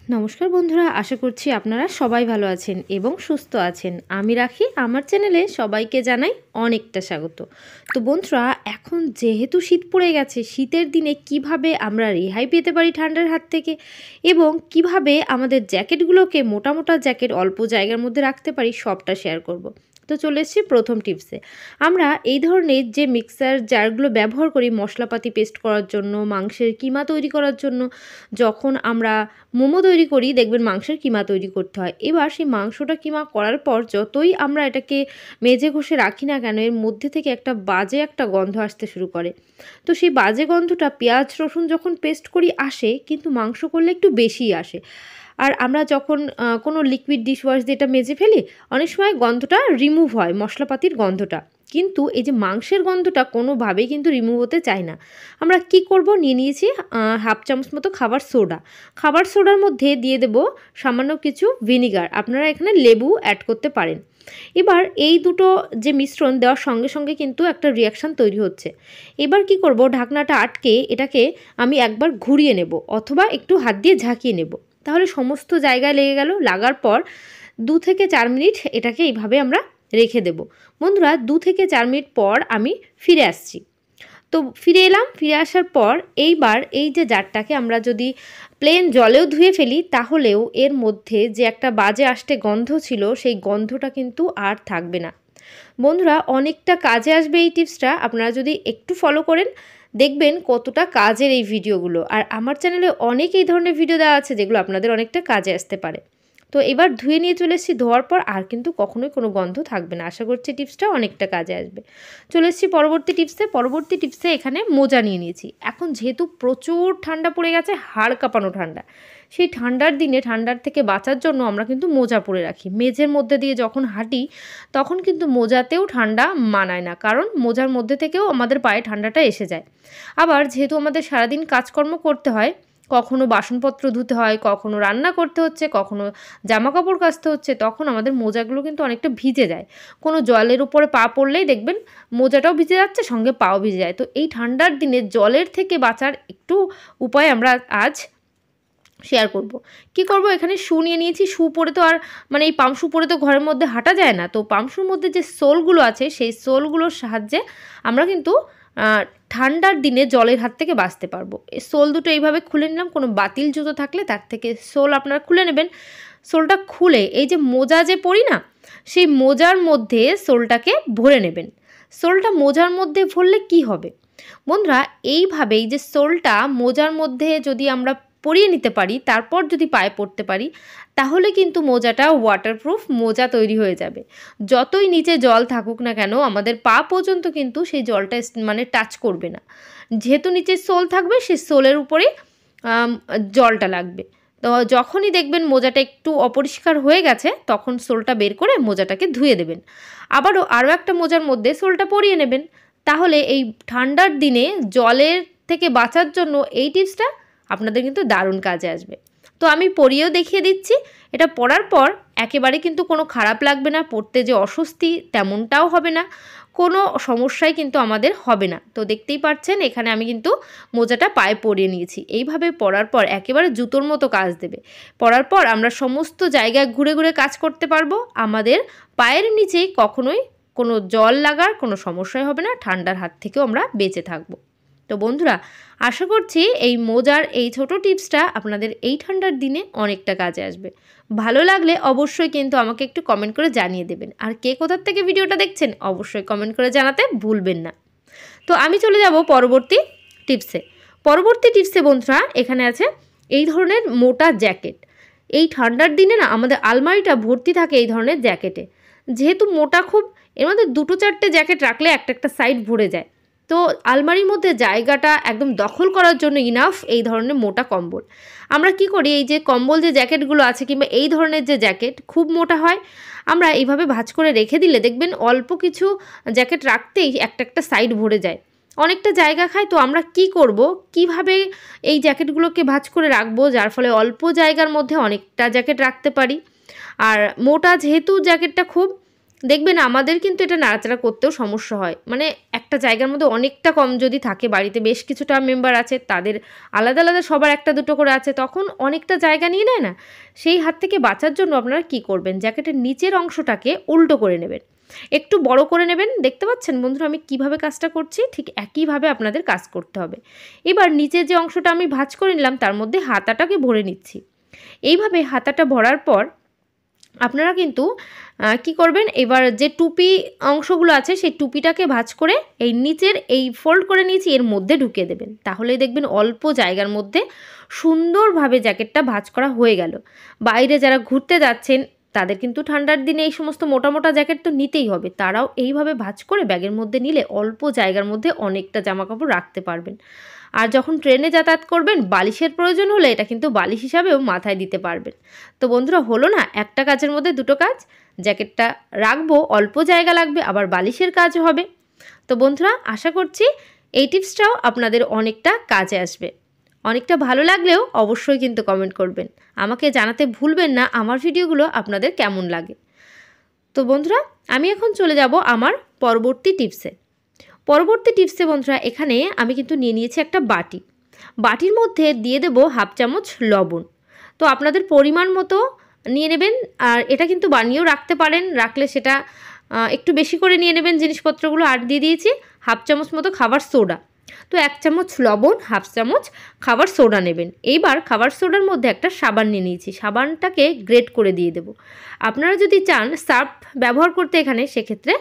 নমস্কার বন্ধুরা, আশা করছি আপনারা সবাই ভালো আছেন এবং সুস্থ আছেন। আমি রাখি, আমার চ্যানেলে সবাইকে জানাই অনেকটা স্বাগত। তো বন্ধুরা, এখন যেহেতু শীত পড়ে গেছে, শীতের দিনে কিভাবে আমরা রেহাই পেতে পারি ঠান্ডার হাত থেকে এবং কিভাবে আমাদের জ্যাকেটগুলোকে মোটা মোটা জ্যাকেট অল্প জায়গার মধ্যে রাখতে পারি, সবটা শেয়ার করব। তো চলে এসেছি প্রথম টিপসে। আমরা এই ধরনের যে মিক্সার জারগুলো ব্যবহার করি মশলাপাতি পেস্ট করার জন্য, মাংসের কিমা তৈরি করার জন্য, যখন আমরা মোমো তৈরি করি দেখবেন মাংসের কিমা তৈরি করতে হয়। এবার সেই মাংসটা কিমা করার পর যতই আমরা এটাকে মেজে ঘষে রাখি না কেন, এর মধ্যে থেকে একটা বাজে একটা গন্ধ আসতে শুরু করে। তো সেই বাজে গন্ধটা পেঁয়াজ রসুন যখন পেস্ট করি আসে, কিন্তু মাংস করলে একটু বেশিই আসে। আর আমরা যখন কোনো লিকুইড ডিশওয়াশ দিয়ে এটা মেজে ফেলি, অনেক সময় গন্ধটা রিমুভ হয়, মশলাপাতির গন্ধটা। কিন্তু এই যে মাংসের গন্ধটা কোনোভাবেই কিন্তু রিমুভ হতে চায় না। আমরা কি করব, নিয়ে নিয়েছি হাফ চামচ মতো খাবার সোডা। খাবার সোডার মধ্যে দিয়ে দেব সামান্য কিছু ভিনিগার, আপনারা এখানে লেবু অ্যাড করতে পারেন। এবার এই দুটো যে মিশ্রণ দেওয়ার সঙ্গে সঙ্গে কিন্তু একটা রিয়াকশান তৈরি হচ্ছে। এবার কি করব, ঢাকনাটা আটকে এটাকে আমি একবার ঘুরিয়ে নেব অথবা একটু হাত দিয়ে ঝাঁকিয়ে নেব, তাহলে সমস্ত জায়গায় লেগে গেল। লাগার পর 2 থেকে 4 মিনিট এটাকে এইভাবে আমরা রেখে দেব। বন্ধুরা, 2 থেকে 4 মিনিট পর আমি ফিরে আসছি। তো ফিরে এলাম। ফিরে আসার পর এইবার এই যে জারটাকে আমরা যদি প্লেন জলেও ধুয়ে ফেলি, তাহলেও এর মধ্যে যে একটা বাজে আষ্টে গন্ধ ছিল, সেই গন্ধটা কিন্তু আর থাকবে না। বন্ধুরা, অনেকটা কাজে আসবে এই টিপসটা। আপনারা যদি একটু ফলো করেন, দেখবেন কতটা কাজের এই ভিডিওগুলো। আর আমার চ্যানেলে অনেক এই ধরনের ভিডিও দেওয়া আছে যেগুলো আপনাদের অনেকটা কাজে আসতে পারে। তো এবার ধুয়ে নিয়ে চলে এসেছি। ধোয়ার পর আর কিন্তু কখনোই কোনো গন্ধ থাকবে না। আশা করছি টিপসটা অনেকটা কাজে আসবে। চলে এসেছি পরবর্তী টিপসে এখানে মোজা নিয়ে নিয়েছি। এখন যেহেতু প্রচুর ঠান্ডা পড়ে গেছে, হাড় কাঁপানো ঠান্ডা, সেই ঠান্ডার দিনে ঠান্ডার থেকে বাঁচার জন্য আমরা কিন্তু মোজা পরে রাখি। মেঝের মধ্যে দিয়ে যখন হাঁটি তখন কিন্তু মোজাতেও ঠান্ডা মানায় না, কারণ মোজার মধ্যে থেকেও আমাদের পায়ে ঠান্ডাটা এসে যায়। আবার যেহেতু আমাদের সারাদিন কাজকর্ম করতে হয়, কখনো বাসনপত্র ধুতে হয়, কখনো রান্না করতে হচ্ছে, কখনো জামা কাপড় কাচতে হচ্ছে, তখন আমাদের মোজাগুলো কিন্তু অনেকটা ভিজে যায়। কোনো জলের উপরে পা পড়লেই দেখবেন মোজাটাও ভিজে যাচ্ছে, সঙ্গে পাও ভিজে যায়। তো এই ঠান্ডার দিনে জলের থেকে বাঁচার একটু উপায় আমরা আজ শেয়ার করব। কি করব, এখানে শু নিয়ে নিয়েছি। শু পরে তো আর এই পাম শু পরে তো ঘরের মধ্যে হাঁটা যায় না। তো পাম শুর মধ্যে যে সোলগুলো আছে, সেই সোলগুলোর সাহায্যে আমরা কিন্তু ঠান্ডার দিনে জলের হাত থেকে বাঁচতে পারবো। এই সোল দুটো এইভাবে খুলে নিলাম। কোনো বাতিল জুতো থাকলে তার থেকে সোল আপনারা খুলে নেবেন। সোলটা খুলে এই যে মোজা যে পরি না, সেই মোজার মধ্যে সোলটাকে ভরে নেবেন। সোলটা মোজার মধ্যে ভরলে কি হবে বন্ধুরা, এইভাবেই যে সোলটা মোজার মধ্যে যদি আমরা পরিয়ে নিতে পারি, তারপর যদি পায়ে পরতে পারি, তাহলে কিন্তু মোজাটা ওয়াটারপ্রুফ মোজা তৈরি হয়ে যাবে। যতই নিচে জল থাকুক না কেন, আমাদের পা পর্যন্ত কিন্তু সেই জলটা টাচ করবে না। যেহেতু নিচে সোল থাকবে, সেই সোলের উপরে জলটা লাগবে। তো যখনই দেখবেন মোজাটা একটু অপরিষ্কার হয়ে গেছে, তখন সোলটা বের করে মোজাটাকে ধুয়ে দেবেন। আরও একটা মোজার মধ্যে সোলটা পরিয়ে নেবেন। তাহলে এই ঠান্ডার দিনে জলের থেকে বাঁচার জন্য এই টিপসটা আপনাদের কিন্তু দারুণ কাজে আসবে। তো আমি পরিয়েও দেখিয়ে দিচ্ছি। এটা পরার পর একেবারে কিন্তু কোনো খারাপ লাগবে না, পরতে যে অস্বস্তি তেমনটাও হবে না, কোনো সমস্যাই কিন্তু আমাদের হবে না। তো দেখতেই পাচ্ছেন এখানে আমি কিন্তু মোজাটা পায়ে পরিয়ে নিয়েছি। এইভাবে পরার পর একেবারে জুতোর মতো কাজ দেবে। পরার পর আমরা সমস্ত জায়গায় ঘুরে ঘুরে কাজ করতে পারবো। আমাদের পায়ের নিচে কখনোই কোনো জল লাগার কোনো সমস্যাই হবে না, ঠান্ডার হাত থেকেও আমরা বেঁচে থাকবো। তো বন্ধুরা, আশা করছি এই মোজার এই ছোট টিপসটা আপনাদের এই ঠান্ডার দিনে অনেকটা কাজে আসবে। ভালো লাগলে অবশ্যই কিন্তু আমাকে একটু কমেন্ট করে জানিয়ে দেবেন। আর কে কোথার থেকে ভিডিওটা দেখছেন অবশ্যই কমেন্ট করে জানাতে ভুলবেন না। তো আমি চলে যাব পরবর্তী টিপসে। বন্ধুরা, এখানে আছে এই ধরনের মোটা জ্যাকেট। এই ঠান্ডার দিনে না আমাদের আলমারিটা ভর্তি থাকে এই ধরনের জ্যাকেটে। যেহেতু মোটা খুব, এর মধ্যে 2-4টে জ্যাকেট রাখলে একটা সাইড ভরে যায়। তো আলমারির মধ্যে জায়গাটা একদম দখল করার জন্য ইনাফ এই ধরনের মোটা কম্বল। আমরা কি করি, এই যে কম্বল যে জ্যাকেটগুলো আছে কিংবা এই ধরনের যে জ্যাকেট খুব মোটা হয়, আমরা এইভাবে ভাঁজ করে রেখে দিলে দেখবেন অল্প কিছু জ্যাকেট রাখতেই একটা সাইড ভরে যায়, অনেকটা জায়গা খায়। তো আমরা কি করব, কিভাবে এই জ্যাকেটগুলোকে ভাঁজ করে রাখবো যার ফলে অল্প জায়গার মধ্যে অনেকটা জ্যাকেট রাখতে পারি। আর মোটা যেহেতু জ্যাকেটটা খুব, দেখবেন আমাদের কিন্তু এটা নাড়াচাড়া করতেও সমস্যা হয়, মানে একটা জায়গার মধ্যে অনেকটা কম যদি থাকে, বাড়িতে বেশ কিছুটা মেম্বার আছে, তাদের আলাদা আলাদা সবার একটা দুটো করে আছে, তখন অনেকটা জায়গা নিয়ে নেয় না। সেই হাত থেকে বাঁচার জন্য আপনারা কি করবেন, জ্যাকেটের নিচের অংশটাকে উল্টো করে নেবেন, একটু বড় করে নেবেন। দেখতে পাচ্ছেন বন্ধুরা আমি কিভাবে কাজটা করছি, ঠিক একইভাবে আপনাদের কাজ করতে হবে। এবার নিচের যে অংশটা আমি ভাঁজ করে নিলাম তার মধ্যে হাতাটাকে ভরে নিচ্ছি। এইভাবে হাতাটা ভরার পর আপনারা কিন্তু কি করবেন, এবার যে টুপি অংশগুলো আছে সেই টুপিটাকে ভাঁজ করে এই নিচের এই ফোল্ড করে নিয়েছি এর মধ্যে ঢুকিয়ে দেবেন। তাহলেই দেখবেন অল্প জায়গার মধ্যে সুন্দরভাবে জ্যাকেটটা ভাঁজ করা হয়ে গেল। বাইরে যারা ঘুরতে যাচ্ছেন তাদের কিন্তু ঠান্ডার দিনে এই সমস্ত মোটা মোটা জ্যাকেট তো নিতেই হবে, তারাও এইভাবে ভাঁজ করে ব্যাগের মধ্যে নিলে অল্প জায়গার মধ্যে অনেকটা জামাকাপড় রাখতে পারবেন। আর যখন ট্রেনে যাতায়াত করবেন বালিশের প্রয়োজন হলে এটা কিন্তু বালিশ হিসাবেও মাথায় দিতে পারবেন। তো বন্ধুরা হলো না, একটা কাজের মধ্যে দুটো কাজ, জ্যাকেটটা রাখবো, অল্প জায়গা লাগবে, আবার বালিশের কাজ হবে। তো বন্ধুরা আশা করছি এই টিপসটাও আপনাদের অনেকটা কাজে আসবে। অনেকটা ভালো লাগলেও অবশ্যই কিন্তু কমেন্ট করবেন, আমাকে জানাতে ভুলবেন না আমার ভিডিওগুলো আপনাদের কেমন লাগে। তো বন্ধুরা আমি এখন চলে যাব আমার পরবর্তী টিপসে। বন্ধুরা এখানে আমি কিন্তু নিয়ে নিয়েছি একটা বাটি। বাটির মধ্যে দিয়ে দেব হাফ চামচ লবণ। তো আপনাদের পরিমাণ মতো নিয়ে নেবেন, আর এটা কিন্তু বানিয়েও রাখতে পারেন, রাখলে সেটা একটু বেশি করে নিয়ে নেবেন জিনিসপত্রগুলো। আর দিয়ে দিয়েছি হাফ চামচ মতো খাবার সোডা। তো 1 চামচ লবণ, হাফ চামচ খাবার সোডা নেবেন। এইবার খাবার সোডার মধ্যে একটা সাবান নিয়ে নিয়েছি, সাবানটাকে গ্রেট করে দিয়ে দেব। আপনারা যদি চান সার্ফ ব্যবহার করতে এখানে, সেক্ষেত্রে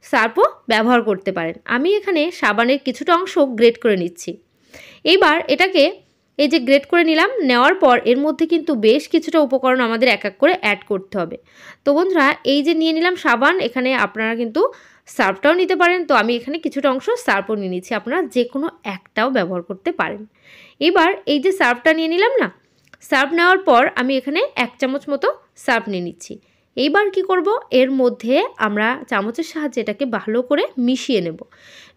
সার্ফও ব্যবহার করতে পারেন। আমি এখানে সাবানের কিছুটা অংশ গ্রেট করে নিচ্ছি। এইবার এটাকে এই যে গ্রেট করে নিলাম, নেওয়ার পর এর মধ্যে কিন্তু বেশ কিছুটা উপকরণ আমাদের এক এক করে অ্যাড করতে হবে। তো বন্ধুরা এই যে নিয়ে নিলাম সাবান, এখানে আপনারা কিন্তু সার্ফটাও নিতে পারেন। তো আমি এখানে কিছুটা অংশ সার্ফও নিয়ে নিচ্ছি, আপনারা যে কোনো একটাও ব্যবহার করতে পারেন। এবার এই যে সার্ফটা নিয়ে নিলাম না, সার্ফ নেওয়ার পর আমি এখানে 1 চামচ মতো সার্ফ নিয়ে নিচ্ছি। এইবার কি করব, এর মধ্যে আমরা চামচের সাহায্যে এটাকে ভালো করে মিশিয়ে নেব।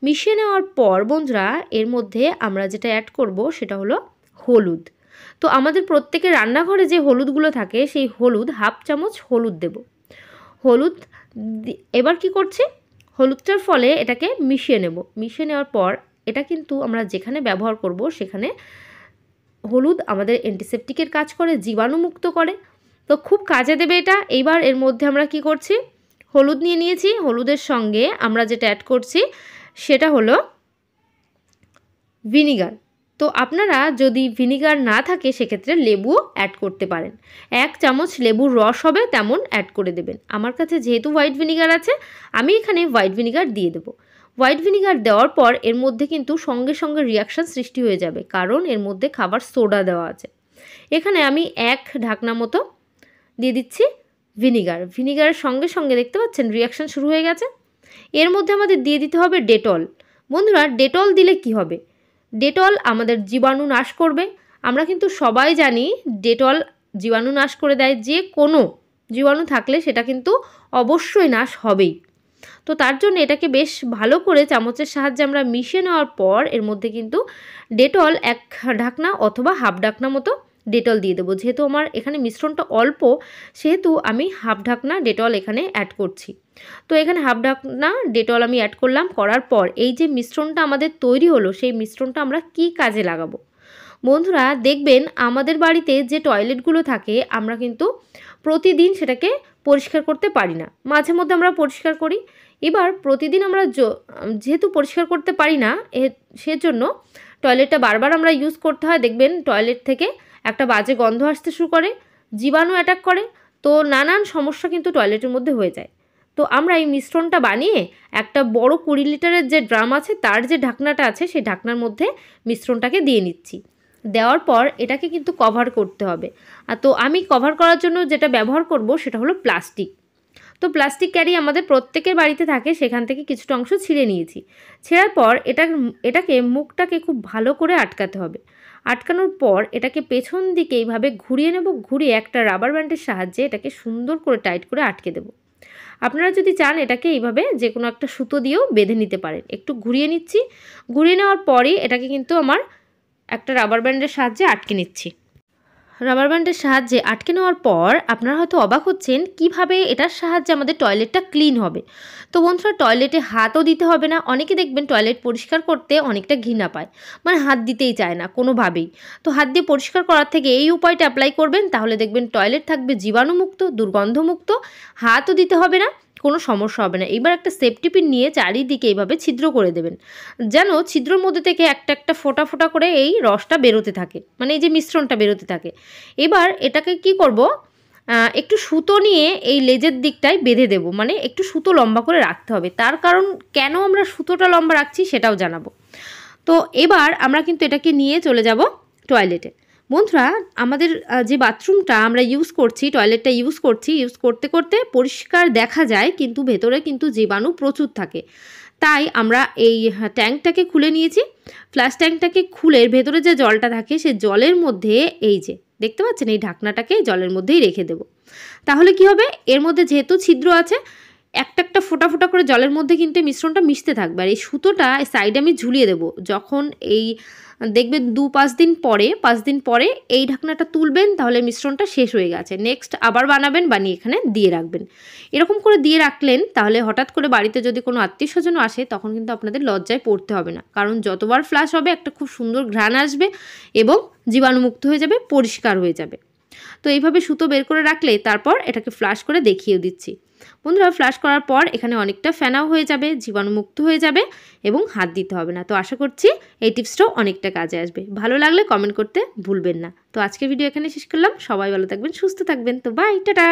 মিশিয়ে নেওয়ার পর বন্ধুরা এর মধ্যে আমরা যেটা অ্যাড করব সেটা হলো হলুদ। তো আমাদের প্রত্যেকের রান্নাঘরে যে হলুদগুলো থাকে সেই হলুদ, হাফ চামচ হলুদ দেব। হলুদ এবার কি করছি, হলুদটার ফলে এটাকে মিশিয়ে নেব। মিশিয়ে নেওয়ার পর এটা কিন্তু আমরা যেখানে ব্যবহার করব সেখানে হলুদ আমাদের অ্যান্টিসেপটিকের কাজ করে, জীবাণুমুক্ত করে, তো খুব কাজে দেবে এটা। এইবার এর মধ্যে আমরা কি করছি, হলুদ নিয়ে নিয়েছি, হলুদের সঙ্গে আমরা যেটা অ্যাড করছি সেটা হলো ভিনিগার। তো আপনারা যদি ভিনিগার না থাকে সেক্ষেত্রে লেবুও অ্যাড করতে পারেন। 1 চামচ লেবুর রস হবে তেমন অ্যাড করে দেবেন। আমার কাছে যেহেতু হোয়াইট ভিনিগার আছে আমি এখানে হোয়াইট ভিনিগার দিয়ে দেবো। হোয়াইট ভিনিগার দেওয়ার পর এর মধ্যে কিন্তু সঙ্গে সঙ্গে রিয়াকশান সৃষ্টি হয়ে যাবে, কারণ এর মধ্যে খাবার সোডা দেওয়া আছে। এখানে আমি 1 ঢাকনা মতো দিয়ে দিচ্ছি ভিনিগার। ভিনিগারের সঙ্গে সঙ্গে দেখতে পাচ্ছেন রিয়াকশান শুরু হয়ে গেছে। এর মধ্যে আমাদের দিয়ে দিতে হবে ডেটল। বন্ধুরা ডেটল দিলে কি হবে, ডেটল আমাদের জীবাণু নাশ করবে। আমরা কিন্তু সবাই জানি ডেটল জীবাণু নাশ করে দেয়, যে কোনো জীবাণু থাকলে সেটা কিন্তু অবশ্যই নাশ হবেই। তো তার জন্য এটাকে বেশ ভালো করে চামচের সাহায্যে আমরা মিশিয়ে নেওয়ার পর এর মধ্যে কিন্তু ডেটল 1 ঢাকনা অথবা হাফ ঢাকনা মতো ডেটল দিয়ে দেবো। যেহেতু আমার এখানে মিশ্রণটা অল্প সেহেতু আমি হাফ ঢাকনা ডেটল এখানে অ্যাড করছি। তো এখানে হাফ ঢাকনা ডেটল আমি অ্যাড করলাম। করার পর এই যে মিশ্রণটা আমাদের তৈরি হলো সেই মিশ্রণটা আমরা কি কাজে লাগাবো। বন্ধুরা দেখবেন আমাদের বাড়িতে যে টয়লেটগুলো থাকে আমরা কিন্তু প্রতিদিন সেটাকে পরিষ্কার করতে পারি না, মাঝে মধ্যে আমরা পরিষ্কার করি। এবার প্রতিদিন আমরা যেহেতু পরিষ্কার করতে পারি না, সেজন্য টয়লেটটা বারবার আমরা ইউজ করতে হয়। দেখবেন টয়লেট থেকে একটা বাজে গন্ধ আসতে শুরু করে, জীবাণু অ্যাটাক করে, তো নানান সমস্যা কিন্তু টয়লেটের মধ্যে হয়ে যায়। তো আমরা এই মিশ্রণটা বানিয়ে একটা বড় 20 লিটারের যে ড্রাম আছে তার যে ঢাকনাটা আছে সেই ঢাকনার মধ্যে মিশ্রণটাকে দিয়ে নিচ্ছি। দেওয়ার পর এটাকে কিন্তু কভার করতে হবে। তো আমি কভার করার জন্য যেটা ব্যবহার করব সেটা হলো প্লাস্টিক। তো প্লাস্টিক ক্যারি আমাদের প্রত্যেকের বাড়িতে থাকে, সেখান থেকে কিছুটা অংশ ছিঁড়ে নিয়েছি। ছেঁড়ার পর এটাকে মুখটাকে খুব ভালো করে আটকাতে হবে। আটকানোর পর এটাকে পেছন দিকে এইভাবে ঘুরিয়ে নেব, ঘুরিয়ে একটা রাবার ব্যান্ডের সাহায্যে এটাকে সুন্দর করে টাইট করে আটকে দেব। আপনারা যদি চান এটাকে এইভাবে যে কোনো একটা সুতো দিয়েও বেঁধে নিতে পারেন। একটু ঘুরিয়ে নিচ্ছি, ঘুরিয়ে নেওয়ার পরই এটাকে কিন্তু আমার একটা রাবার ব্যান্ডের সাহায্যে আটকে নিচ্ছি। রাবার ব্যান্ডের সাহায্যে আটকে নেওয়ার পর আপনারা হয়তো অবাক হচ্ছেন কিভাবে এটার সাহায্যে আমাদের টয়লেটটা ক্লিন হবে। তো বন্ধুরা, টয়লেটে হাতও দিতে হবে না। অনেকে দেখবেন টয়লেট পরিষ্কার করতে অনেকটা ঘৃণা পায়, মানে হাত দিতেই চায় না কোনোভাবেই। তো হাত দিয়ে পরিষ্কার করার থেকে এই উপায়টা অ্যাপ্লাই করবেন, তাহলে দেখবেন টয়লেট থাকবে জীবাণুমুক্ত, দুর্গন্ধমুক্ত, হাতও দিতে হবে না, কোনো সমস্যা হবে না। এবার একটা সেফটি পিন নিয়ে চারিদিকে এইভাবে ছিদ্র করে দেবেন, যেন ছিদ্রর মধ্যে থেকে একটা একটা ফোঁটা ফোঁটা করে এই রসটা বেরোতে থাকে, মানে এই যে মিশ্রণটা বেরোতে থাকে। এবার এটাকে কি করব, একটু সুতো নিয়ে এই লেজের দিকটায় বেঁধে দেব, মানে একটু সুতো লম্বা করে রাখতে হবে। তার কারণ কেন আমরা সুতোটা লম্বা রাখছি সেটাও জানাবো। তো এবার আমরা কিন্তু এটাকে নিয়ে চলে যাব টয়লেটে। বন্ধুরা, আমাদের যে বাথরুমটা আমরা ইউজ করছি, টয়লেটটা ইউজ করতে করতে পরিষ্কার দেখা যায়, কিন্তু ভেতরে কিন্তু জীবাণু প্রচুর থাকে। তাই আমরা এই ট্যাঙ্কটাকে খুলে নিয়েছি। ফ্ল্যাশ ট্যাঙ্কটাকে খুলে ভেতরে যে জলটা থাকে সে জলের মধ্যে এই যে দেখতে পাচ্ছেন এই ঢাকনাটাকে জলের মধ্যেই রেখে দেব। তাহলে কি হবে, এর মধ্যে যেহেতু ছিদ্র আছে, একটা একটা ফোঁটা ফোঁটা করে জলের মধ্যে কিন্তু মিশ্রণটা মিশতে থাকবে। আর এই সুতোটা সাইডে আমি ঝুলিয়ে দেবো। যখন এই দেখবেন 5 দিন পরে এই ঢাকনাটা তুলবেন, তাহলে মিশ্রণটা শেষ হয়ে গেছে। নেক্সট আবার বানাবেন, বানিয়ে এখানে দিয়ে রাখবেন। এরকম করে দিয়ে রাখলেন, তাহলে হঠাৎ করে বাড়িতে যদি কোনো আত্মীয় স্বজন আসে, তখন কিন্তু আপনাদের লজ্জায় পড়তে হবে না। কারণ যতবার ফ্লাশ হবে একটা খুব সুন্দর ঘ্রাণ আসবে এবং জীবাণুমুক্ত হয়ে যাবে, পরিষ্কার হয়ে যাবে। তো এইভাবে সুতো বের করে রাখলে তারপর এটাকে ফ্লাশ করে দেখিয়ে দিচ্ছি। বন্ধুরা, ফ্লাশ করার পর এখানে অনেকটা ফেনাও হয়ে যাবে, জীবাণুমুক্ত হয়ে যাবে এবং হাত দিতে হবে না। তো আশা করছি এই টিপসটাও অনেকটা কাজে আসবে। ভালো লাগলে কমেন্ট করতে ভুলবেন না। তো আজকের ভিডিও এখানে শেষ করলাম। সবাই ভালো থাকবেন, সুস্থ থাকবেন। তো বাই, টাটা।